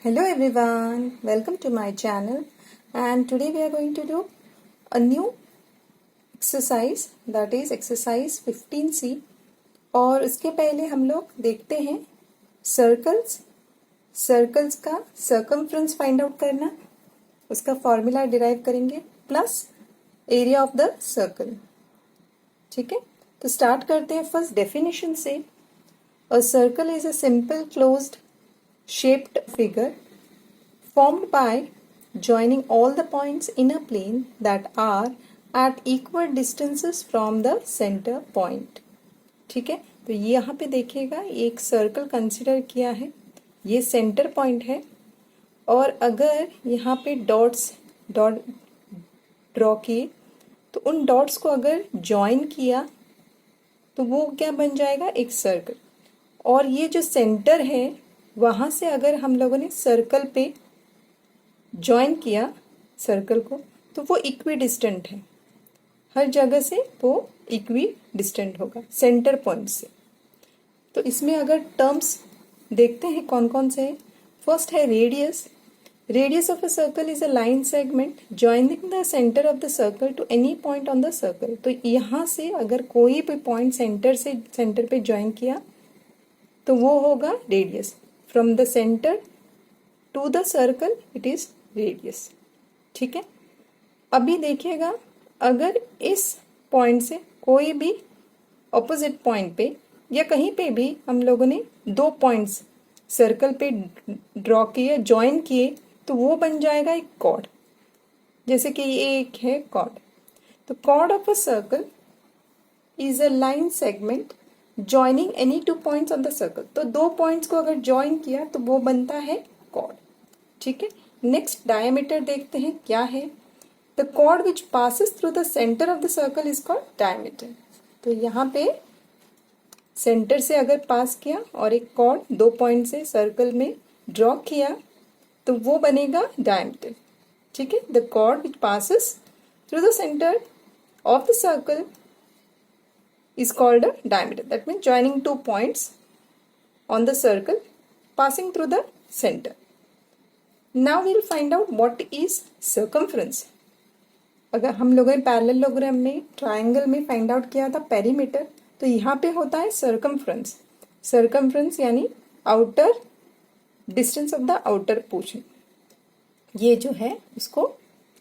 Hello everyone, welcome to my channel and today we are going to do a new exercise that is exercise 15C और उसके पहले हम लोग देखते हैं सर्कल्स का सर्कमफ्रेंस फाइंड आउट करना, उसका फॉर्मूला डिराइव करेंगे plus area of the circle. ठीक है, तो स्टार्ट करते हैं फर्स्ट डेफिनेशन से। अ circle is a simple closed shaped figure formed by joining all the points in a plane that are at equal distances from the center point। ठीक है, तो ये यहाँ पे देखिएगा एक सर्कल कंसिडर किया है, ये सेंटर पॉइंट है और अगर यहाँ पे डॉट ड्रॉ किए तो उन डॉट्स को अगर ज्वाइन किया तो वो क्या बन जाएगा, एक सर्कल। और ये जो सेंटर है वहां से अगर हम लोगों ने सर्कल पे ज्वाइन किया सर्कल को तो वो इक्वी डिस्टेंट है, हर जगह से वो इक्वी डिस्टेंट होगा सेंटर पॉइंट से। तो इसमें अगर टर्म्स देखते हैं कौन कौन से है। फर्स्ट है radius. Radius of a circle is a line segment joining the centre of the circle to any point on the circle. तो यहाँ से अगर कोई भी पॉइंट सेंटर पे ज्वाइन किया तो वो होगा radius. From the center to the circle it is radius। ठीक है, अभी देखिएगा अगर इस पॉइंट से कोई भी ऑपोजिट पॉइंट पे या कहीं पे भी हम लोगों ने दो पॉइंट्स सर्कल पे ड्रॉ किए, ज्वाइन किए, तो वो बन जाएगा एक कॉर्ड। जैसे कि ये एक है कॉर्ड। तो chord of a circle is a line segment joining any two points on the circle. तो दो पॉइंट्स को अगर ज्वाइन किया तो वो बनता है कॉर्ड। ठीक है, नेक्स्ट डायमीटर देखते हैं क्या है। The chord which passes through the centre of the circle is called diameter. तो यहाँ पे सेंटर से अगर पास किया और एक कॉर्ड दो पॉइंट से सर्कल में ड्रॉ किया तो वो बनेगा डायमीटर। ठीक है, the chord which passes through the centre of the circle is called a diameter. That means joining two points on the circle passing through the center. Now we will find out what is circumference। अगर हम लोगों ने parallelogram में triangle में find out किया था perimeter, तो यहाँ पे होता है सर्कमफ्रेंस। सर्कमफ्रेंस यानी outer distance of the outer portion, ये जो है उसको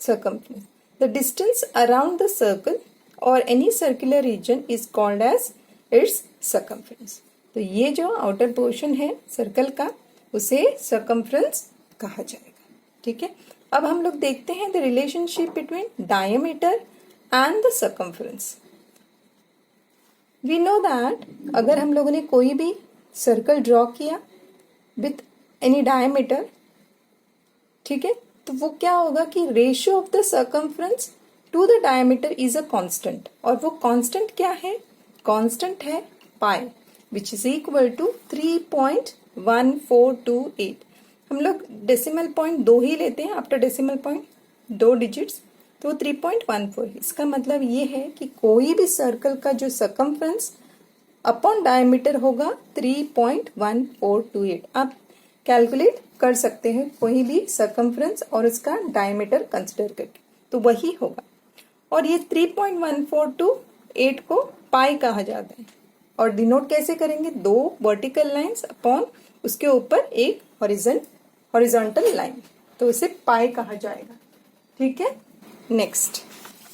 circumference. The distance around the circle और any circular region is called as its circumference. तो ये जो आउटर पोर्शन है सर्कल का उसे सर्कमफ्रेंस कहा जाएगा। ठीक है, अब हम लोग देखते हैं the relationship between diameter and the circumference. We know that अगर हम लोगों ने कोई भी सर्कल ड्रॉ किया विथ एनी डायमीटर, ठीक है, तो वो क्या होगा कि ratio of the circumference to the diameter is a constant. और वो कांस्टेंट क्या है, कांस्टेंट है pi which is equal to 3.1428। हम लोग डेसिमल पॉइंट दो ही लेते हैं, आफ्टर डेसिमल पॉइंट दो डिजिट्स, तो 3.14। इसका मतलब ये है कि कोई भी सर्कल का जो सर्कमफ्रेंस अपॉन डायमीटर होगा 3.1428। आप कैलकुलेट कर सकते हैं कोई भी सर्कमफ्रेंस और उसका डायमीटर कंसिडर करके, तो वही होगा। और ये 3.1428 को पाई कहा जाता है। और डिनोट कैसे करेंगे, दो वर्टिकल लाइंस अपॉन उसके ऊपर एक हॉरिजॉन्टल लाइन, तो उसे पाई कहा जाएगा। ठीक है, नेक्स्ट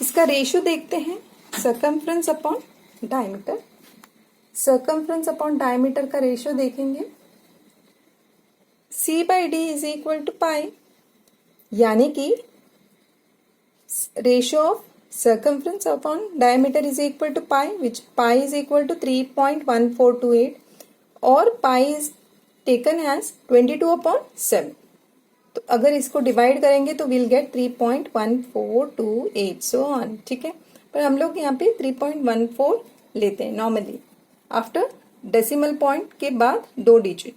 इसका रेशियो देखते हैं, circumference upon diameter. Circumference upon diameter का रेशियो देखेंगे, C/D इज इक्वल टू पाई, यानी कि ratio of circumference upon diameter is equal to pi, which pi is equal to 3.1428 और pi is taken as 22/7। तो अगर इसको डिवाइड करेंगे तो we'll get 3.1428 so on। ठीक है, पर हम लोग यहाँ पे 3.14 लेते हैं नॉर्मली आफ्टर डेसिमल पॉइंट के बाद दो डिजिट।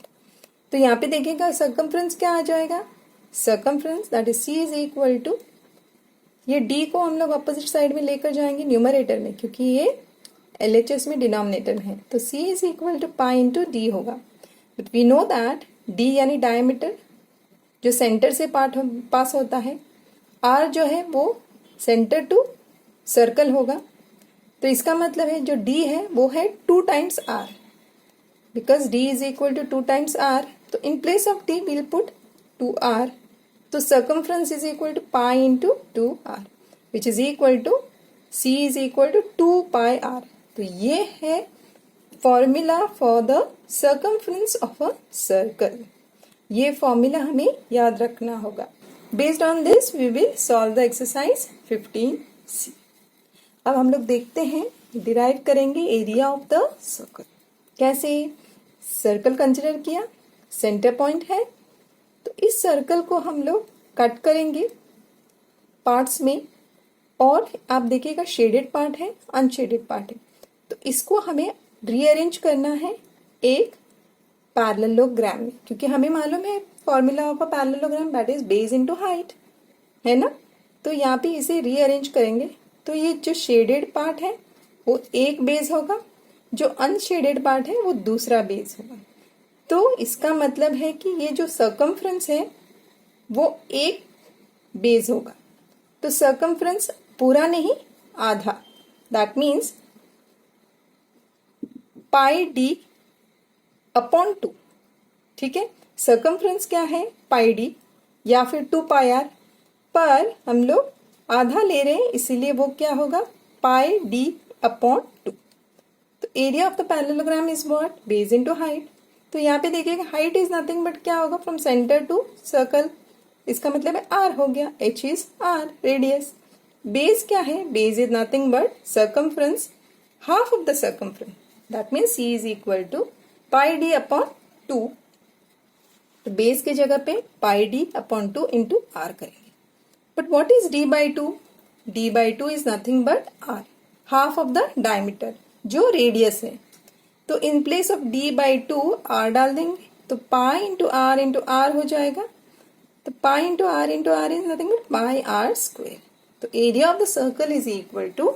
तो यहाँ पे देखिएगा सर्कमफ्रेंस क्या आ जाएगा, circumference that is C is equal to, ये D को हम लोग अपोजिट साइड में लेकर जाएंगे न्यूमरेटर में, क्योंकि ये LHS में डिनोमिनेटर में है, तो C is equal to pi into D होगा। But we know that D यानी डायमीटर जो सेंटर से पास होता है, आर जो है वो सेंटर टू सर्कल होगा। तो इसका मतलब है जो डी है वो है 2 times R, because D is equal to 2 times R. तो in place of D will put 2r। तो circumference is equal to pi into 2r which is equal to c is equal to 2 pi r। तो ये है formula for the circumference of a circle. ये formula हमें याद रखना होगा। Based on this we will solve the exercise 15C। अब हम लोग देखते हैं, डिराइव करेंगे एरिया ऑफ द सर्कल। कैसे? सर्कल कंसिडर किया, सेंटर पॉइंट है, तो इस सर्कल को हम लोग कट करेंगे पार्ट्स में, और आप देखिएगा शेडेड पार्ट है, अनशेडेड पार्ट है। तो इसको हमें रीअरेंज करना है एक पैरेललोग्राम में, क्योंकि हमें मालूम है formula of a parallelogram that is base into height, है ना। तो यहाँ पे इसे रीअरेंज करेंगे। तो ये जो शेडेड पार्ट है वो एक बेस होगा, जो अनशेडेड पार्ट है वो दूसरा बेस होगा। तो इसका मतलब है कि ये जो सर्कमफ्रेंस है वो एक बेस होगा। तो सर्कमफ्रेंस पूरा नहीं, आधा, that means pi D upon 2। ठीक है, सर्कमफ्रेंस क्या है? पाई डी या फिर 2 पाई आर, पर हम लोग आधा ले रहे हैं इसीलिए वो क्या होगा? पाई डी अपॉन 2। तो area of the parallelogram is what? Base into height. तो यहाँ पे देखिएगा हाइट इज नथिंग बट क्या होगा? फ्रॉम सेंटर टू सर्कल, इसका मतलब है आर हो गया, H is R radius. Base क्या है? Base is nothing but circumference, half of the circumference, that means C is equal to pi D upon 2। तो बेस की जगह पे pi D upon 2 into R करेंगे। But what is D by 2? D by 2 is nothing but R, half of the diameter जो radius है। तो in place of D by 2 are डाल देंगे, तो पाई इंटू आर हो जाएगा। तो pi into R is nothing but pi R square. तो area of the circle is equal to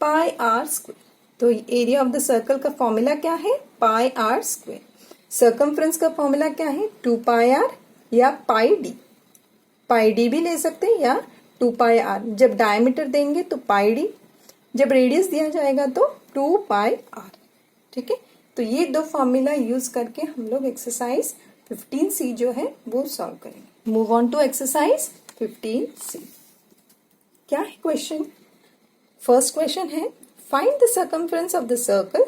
pi R square. तो एरिया ऑफ द सर्कल का formula क्या है? Pi R square. सर्कमफ्रेंस का formula क्या है? 2 पाई आर या पाई D. पाई D भी ले सकते हैं या 2 पाई आर। जब डायमीटर देंगे तो पाई डी, जब रेडियस दिया जाएगा तो 2 पाई आर। ठीक है, तो ये दो फॉर्मूला यूज करके हम लोग एक्सरसाइज 15C जो है वो सॉल्व करेंगे। Move on to exercise 15C। क्या है क्वेश्चन? फर्स्ट क्वेश्चन है find the circumference of the circle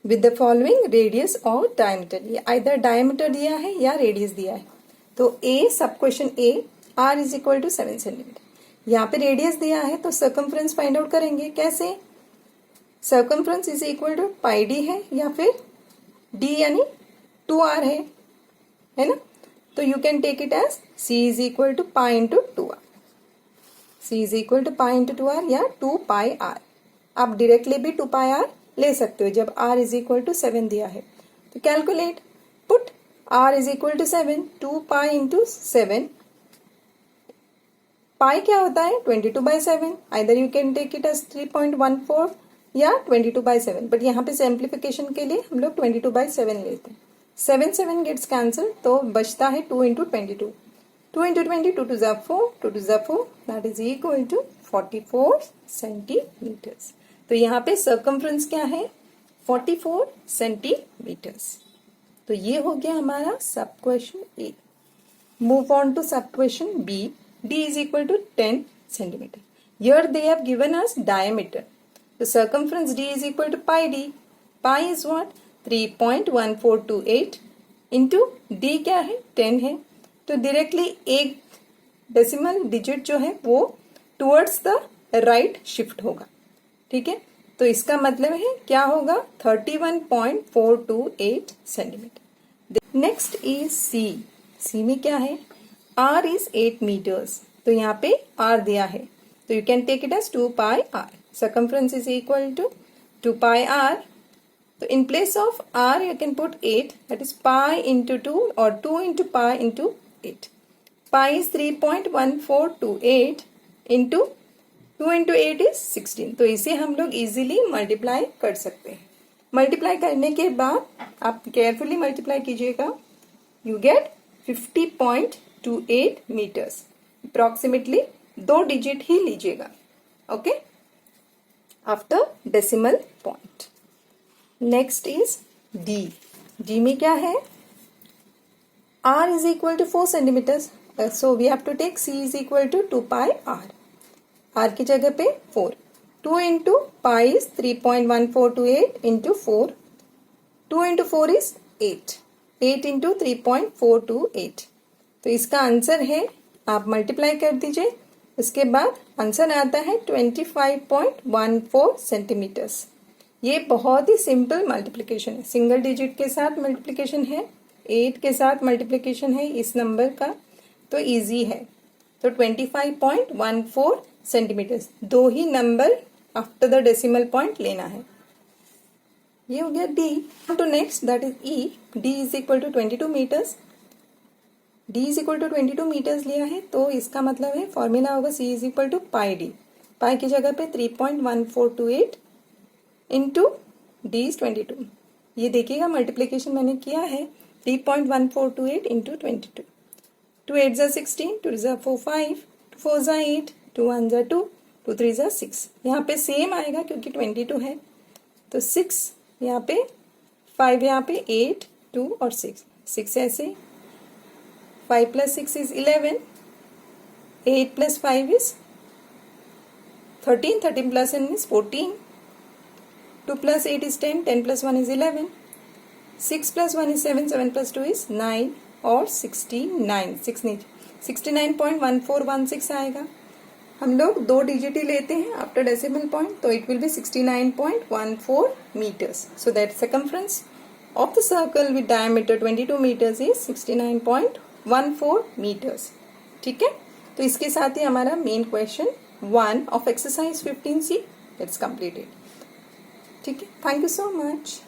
with the following radius और डायमीटर। ये आइदर डायमीटर दिया है या रेडियस दिया है। तो A, sub question A, R is equal to 7 centimetre. यहाँ पे रेडियस दिया है तो सर्कमफ्रेंस फाइंड आउट करेंगे कैसे? Circumference is equal to pi D है या फिर डी यानी 2r है ना। तो you can take it as C is equal to pi into 2r। C is equal to pi into 2r या 2 पाई आर। आप डायरेक्टली भी 2 पाई आर ले सकते हो जब r इज इक्वल टू 7 दिया है। तो calculate, put r is equal to 7, 2 pi into 7। Pi क्या होता है? 22/7। Either you can take it as 3.14 या 22/7, बट यहाँ पे सिंप्लीफिकेशन के लिए हम लोग 22/7 लेते हैं। 7 गेट्स कैंसिल, तो बचता है 2 into 22। 2 into 20, 2 two 4, 2 two 4, that is equal to 44 centimetres. तो यहाँ पे सर्कमफ्रेंस क्या है? 44 सेंटीमीटर्स। तो ये हो गया हमारा sub question A. Move on to sub question B. D is equal to 10 centimetre. Here they have given us diameter. The circumference D is equal to pi D. Pi is what? 3.1428 into D क्या है? 10 है। तो directly एक decimal digit जो है वो towards the right shift होगा। ठीक है, तो इसका मतलब है क्या होगा? 31.428 centimetre. Next is C. C में क्या है? R is 8 meters. तो यहाँ पे R दिया है, तो you can take it as 2 pi R. Circumference is equal to 2 pi R. तो in place of R you can put 8, that is pi into 2 और 2 into pi into 8। Pi is 3.1428 into 2 into 8 is 16। तो इसे हम लोग easily multiply कर सकते हैं। Multiply करने के बाद आप केयरफुली मल्टीप्लाई कीजिएगा, you get 0.28 metres. Approximately 2 digit ही लीजिएगा, okay, after decimal point. Next is D. D में क्या है? r is equal to 4 centimeters, so we have to take c is equal to 2 pi r। r की जगह पे 4, 2 into pi is 3.1428 into 4, 2 into 4 is 8, 8 into 3.428। तो इसका answer है, आप मल्टीप्लाई कर दीजिए, इसके बाद आंसर आता है 25.14 सेंटीमीटर्स। ये बहुत ही सिंपल मल्टीप्लिकेशन है, सिंगल डिजिट के साथ मल्टीप्लिकेशन है, 8 के साथ मल्टीप्लिकेशन है इस नंबर का, तो इजी है। तो 25.14 सेंटीमीटर्स, 2 ही number after the decimal point लेना है। ये हो गया D. To next that is E. D is equal to 22 metres. D is equal to 22 metres लिया है, तो इसका मतलब है फॉर्मूला होगा C is equal to pi D. Pi की जगह पे 3.1428 इंटू डी इज 22। ये देखिएगा मल्टीप्लीकेशन मैंने किया है, 3.1428 इंटू 22। 2 8 जा 16, 2 जा 4 5, 2 4 जा 8, 2 1 जा 2, 2 3 जा 6। यहाँ पे सेम आएगा क्योंकि 22 है, तो 6 यहाँ पे, 5 यहाँ पे, 8 2 और 6, 6 ऐसे, 5 plus 6 is 11, 8 plus 5 is 13, 13 plus 1 is 14, 2 plus 8 is 10, 10 plus 1 is 11, 6 plus 1 is 7, 7 plus 2 is 9 और 69, 6 नहीं 69.1416 आएगा। हम लोग 2 डिजिट ही लेते हैं आफ्टर डेसिमल पॉइंट, तो it will be 69.14 metres. So that circumference of the circle with diameter 22 metres is 69.14 metres. ठीक है, तो इसके साथ ही हमारा main question 1 of exercise 15C it's completed. ठीक है, थैंक यू सो मच।